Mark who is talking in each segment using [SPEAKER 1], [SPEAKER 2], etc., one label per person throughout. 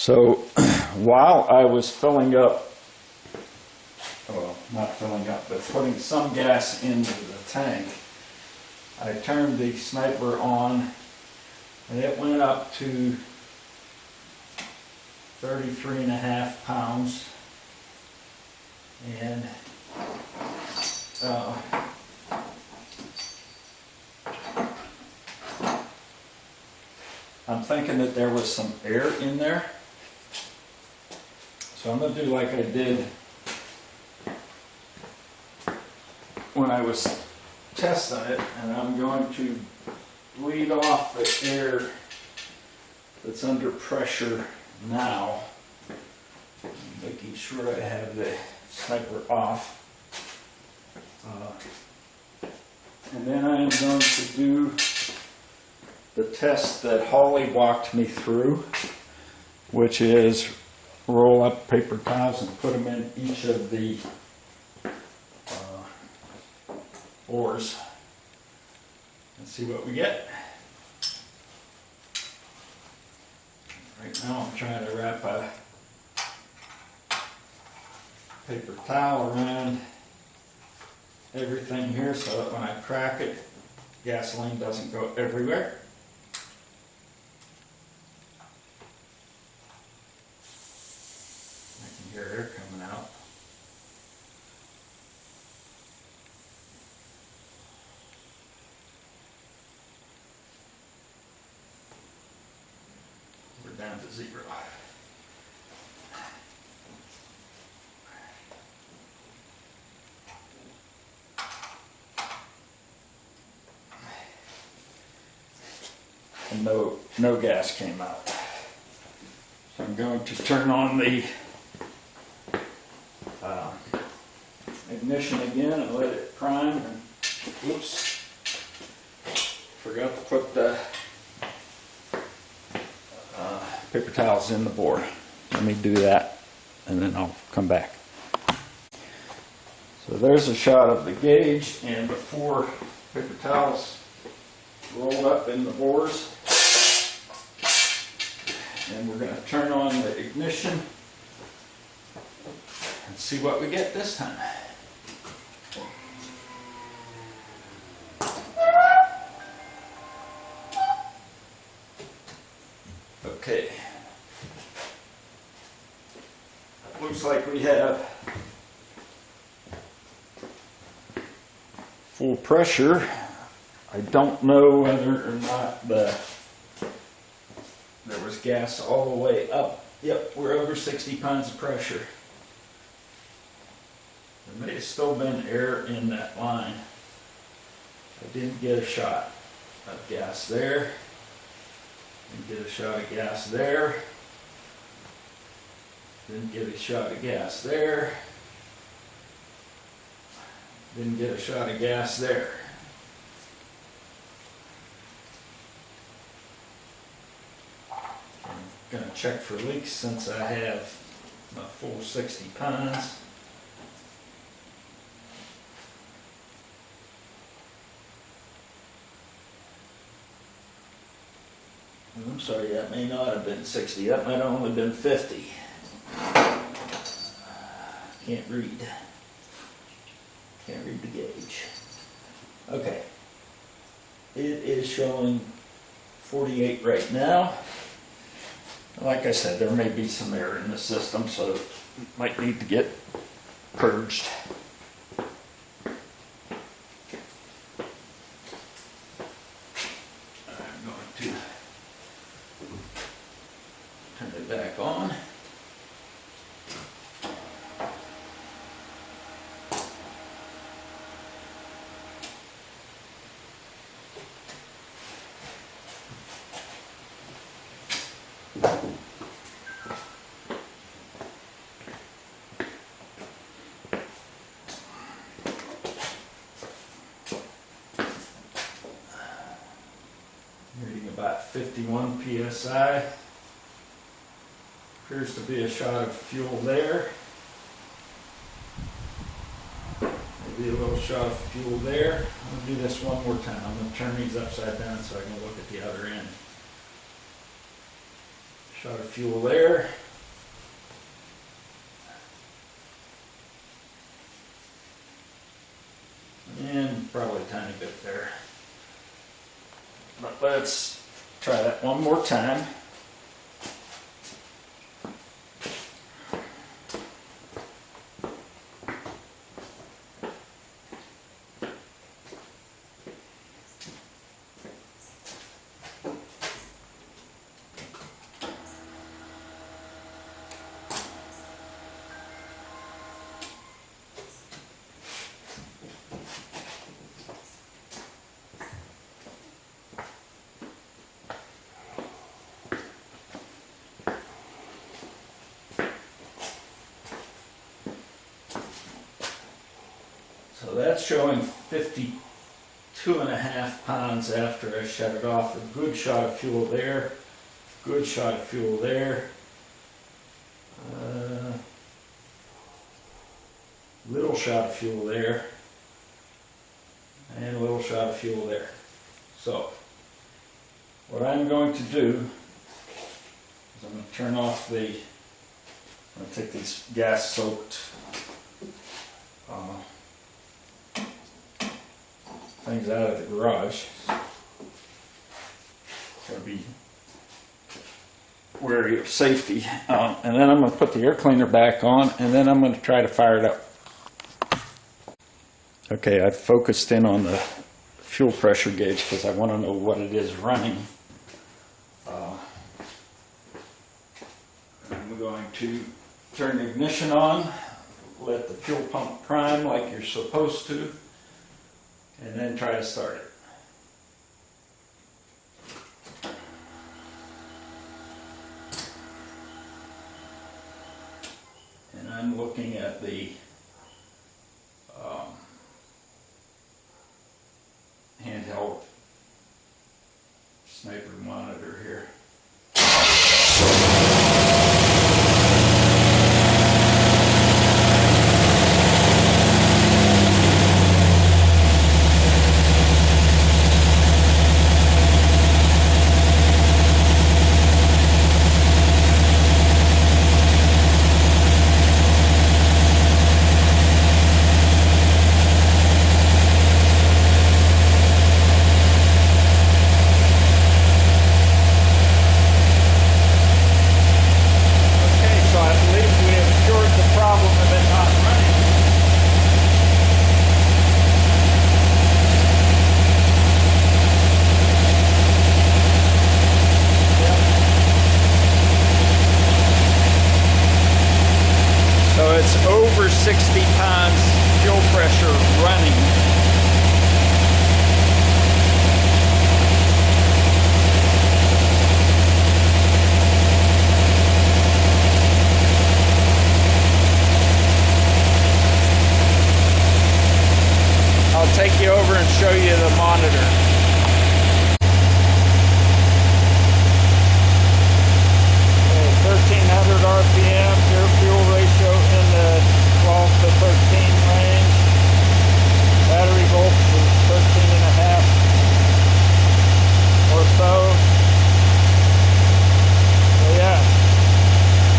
[SPEAKER 1] So while I was filling up, well, not filling up, but putting some gas into the tank, I turned the sniper on and it went up to 33.5 pounds. And I'm thinking that there was some air in there. So I'm going to do like I did when I was testing it, and I'm going to bleed off the air that's under pressure now, making sure I have the sniper off. And then I am going to do the test that Holly walked me through, which is roll up paper towels and put them in each of the bores and see what we get. Right now I'm trying to wrap a paper towel around everything here so that when I crack it, gasoline doesn't go everywhere. I can hear air coming out. We're down to 0. And no gas came out. So I'm going to turn on the ignition again and let it prime. And, oops, forgot to put the paper towels in the bore. Let me do that and then I'll come back. So there's a shot of the gauge and the 4 paper towels rolled up in the bores. And we're going to turn on the ignition and see what we get this time. Okay. Looks like we have full pressure. I don't know whether or not there was gas all the way up. Yep, we're over 60 pounds of pressure. There may have still been air in that line. I didn't get a shot of gas there. Didn't get a shot of gas there. Didn't get a shot of gas there. Didn't get a shot of gas there. I'm going to check for leaks since I have a full 60 pounds. I'm sorry, that may not have been 60. That might have only been 50. Can't read. Can't read the gauge. Okay. It is showing 48 right now. Like I said, there may be some air in the system, so it might need to get purged. I'm going to turn it back on. Reading about 51 psi. Appears to be a shot of fuel there. Maybe a little shot of fuel there. I'm going to do this one more time. I'm going to turn these upside down so I can look at the other end. Shot of fuel there. And probably a tiny bit there. But let's try that one more time. So that's showing 52.5 pounds after I shut it off. A good shot of fuel there, good shot of fuel there. Little shot of fuel there, and a little shot of fuel there. So, what I'm going to do is I'm going to turn off the, I'm going to take these gas soaked things out of the garage. Gotta be wary of safety. And then I'm going to put the air cleaner back on, and then I'm going to try to fire it up. Okay, I've focused in on the fuel pressure gauge because I want to know what it is running. I'm going to turn the ignition on, let the fuel pump prime like you're supposed to, and then try to start it. And I'm looking at the handheld sniper monitor here. It's over 60 pounds fuel pressure running. I'll take you over and show you the monitor. 1,300 RPM, air fuel ratio in the 12 to 13 range. Battery volts is 13.5 or so. So yeah,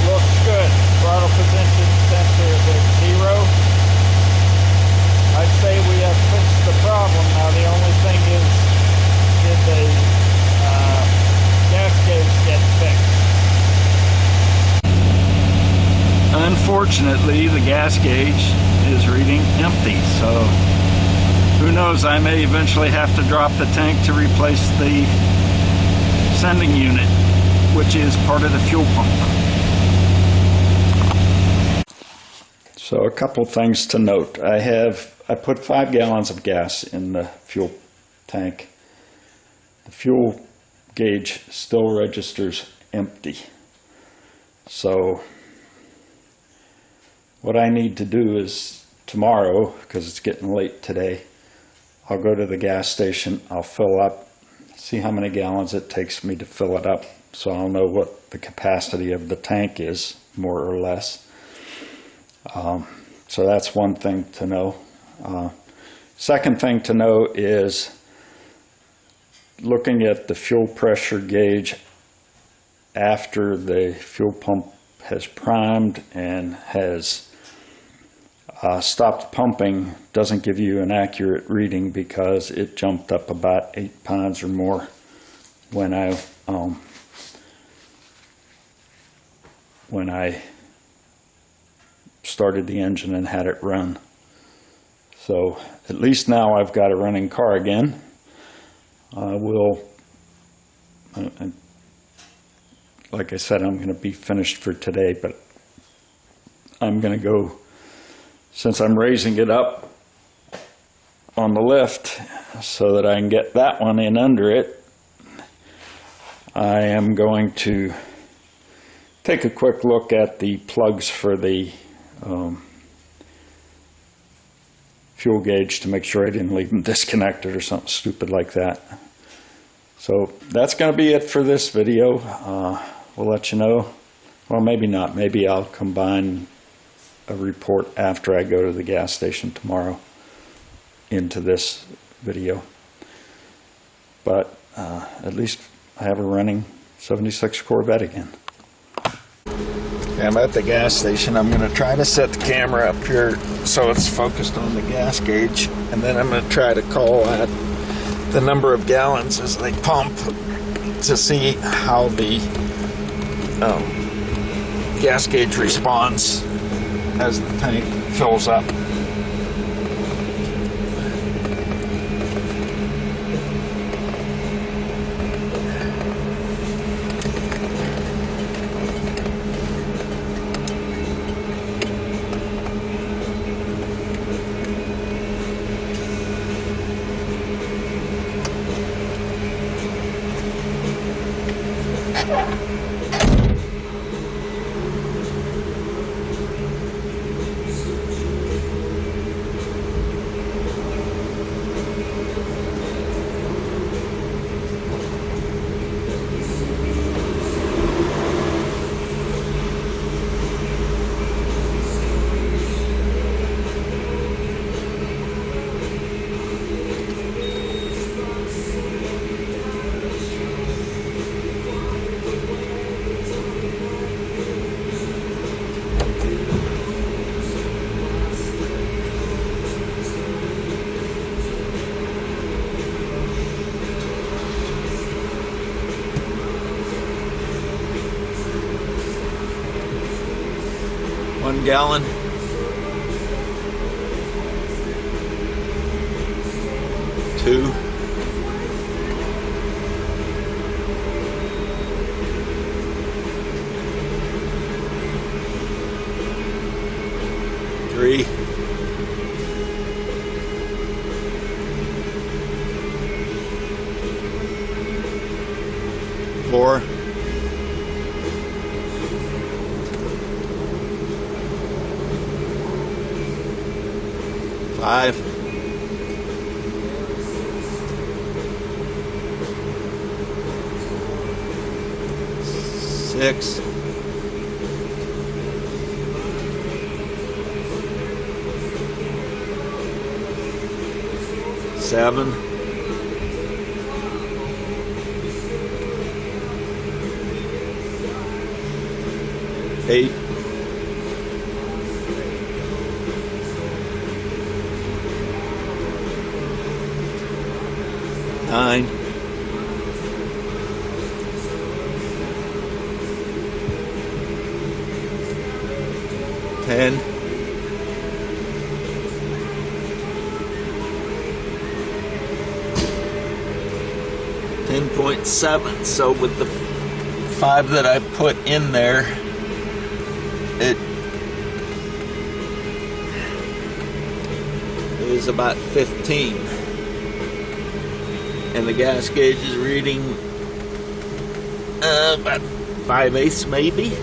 [SPEAKER 1] looks good. Throttle position sensor is at 0. I'd say we have fixed the problem. Now the only thing is, did the gas gauge get fixed? Unfortunately, the gas gauge is reading empty, so who knows, I may eventually have to drop the tank to replace the sending unit, which is part of the fuel pump. So a couple things to note. I put 5 gallons of gas in the fuel tank. The fuel gauge still registers empty. So what I need to do is tomorrow, because it's getting late today, I'll go to the gas station, I'll fill up, see how many gallons it takes me to fill it up, so I'll know what the capacity of the tank is, more or less. So that's one thing to know. Second thing to know is looking at the fuel pressure gauge after the fuel pump has primed and has stopped pumping doesn't give you an accurate reading because it jumped up about 8 pounds or more when I started the engine and had it run. So at least now I've got a running car again. Like I said, I'm going to be finished for today, but I'm going to go, since I'm raising it up on the lift so that I can get that one in under it, I am going to take a quick look at the plugs for the fuel gauge to make sure I didn't leave them disconnected or something stupid like that. So that's going to be it for this video. We'll let you know. Well, maybe not. Maybe I'll combine a report after I go to the gas station tomorrow into this video. But at least I have a running 76 Corvette again. I'm at the gas station. I'm going to try to set the camera up here so it's focused on the gas gauge, and then I'm going to try to call at the number of gallons as they pump to see how the gas gauge responds as the tank fills up. $1 gallon. Two. Three. Four. 5, 6, 7, 8, 9, 10, 10.7. So with the 5 that I put in there, it is about 15. And the gas gauge is reading about 5/8 maybe.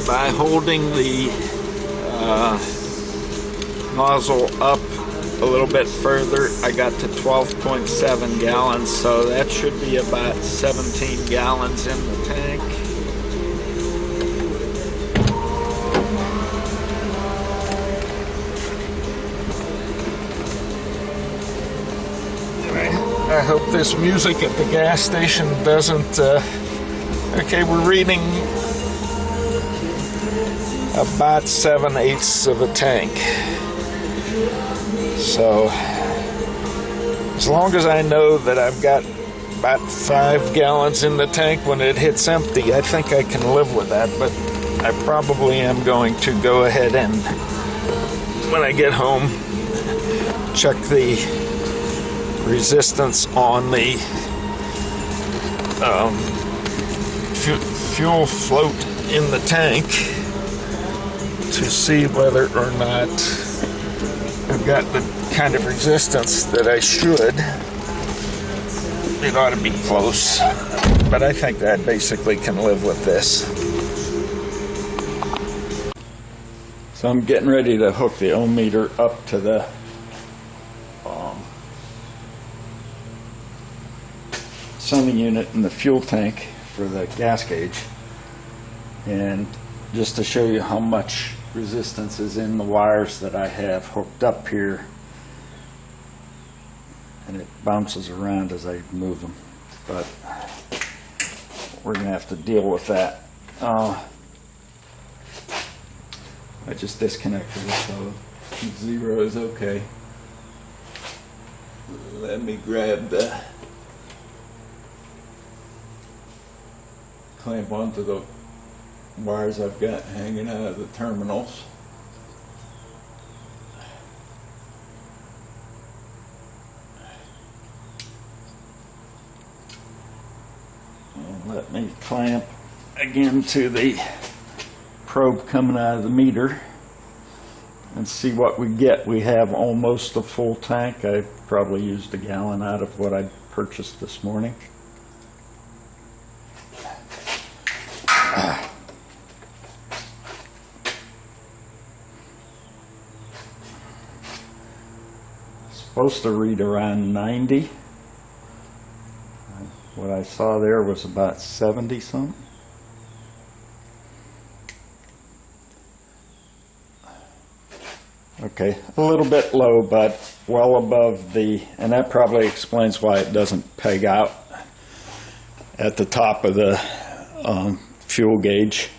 [SPEAKER 1] by holding the nozzle up a little bit further, I got to 12.7 gallons, so that should be about 17 gallons in the tank. I hope this music at the gas station doesn't... okay, we're reading about 7/8 of a tank. So, as long as I know that I've got about 5 gallons in the tank when it hits empty, I think I can live with that, but I probably am going to go ahead and, when I get home, check the resistance on the fuel float in the tank to see whether or not I've got the kind of resistance that I should. It ought to be close, but I think I basically can live with this. So I'm getting ready to hook the ohm meter up to the sending unit in the fuel tank for the gas gauge, and just to show you how much resistance is in the wires that I have hooked up here, and it bounces around as I move them, but we're gonna have to deal with that. I just disconnected it, so 0 is okay. Let me grab the clamp onto the wires I've got hanging out of the terminals. And let me clamp again to the probe coming out of the meter and see what we get. We have almost a full tank. I probably used a gallon out of what I purchased this morning. Supposed to read around 90. What I saw there was about 70 something. Okay, a little bit low, but well above the, and that probably explains why it doesn't peg out at the top of the fuel gauge.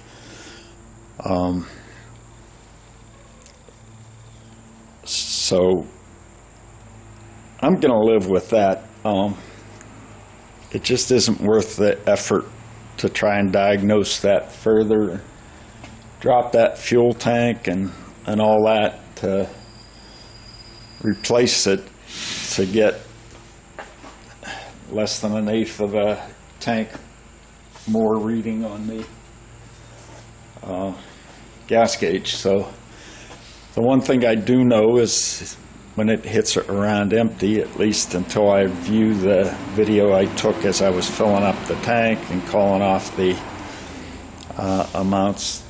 [SPEAKER 1] So I'm going to live with that. It just isn't worth the effort to try and diagnose that further, drop that fuel tank and all that to replace it to get less than 1/8 of a tank more reading on the gas gauge. So the one thing I do know is when it hits around empty, at least until I view the video I took as I was filling up the tank and calling off the amounts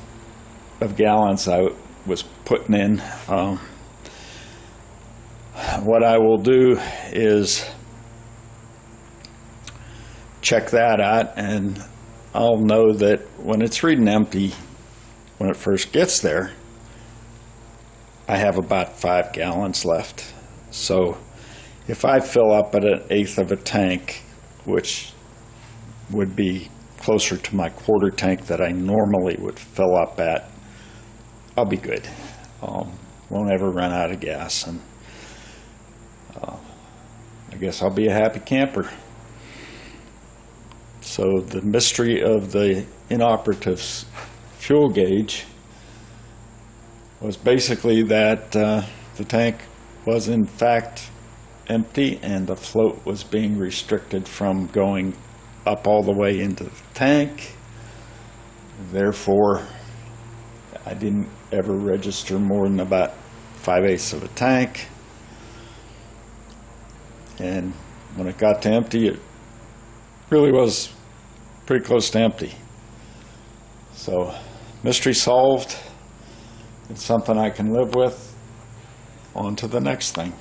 [SPEAKER 1] of gallons I was putting in, what I will do is check that out, and I'll know that when it's reading empty, when it first gets there, I have about 5 gallons left. So if I fill up at 1/8 of a tank, which would be closer to my quarter tank that I normally would fill up at, I'll be good. Won't ever run out of gas, and I guess I'll be a happy camper. So the mystery of the inoperative fuel gauge was basically that the tank was in fact empty and the float was being restricted from going up all the way into the tank. Therefore, I didn't ever register more than about 5/8 of a tank. And when it got to empty, it really was pretty close to empty. So mystery solved. It's something I can live with. On to the next thing.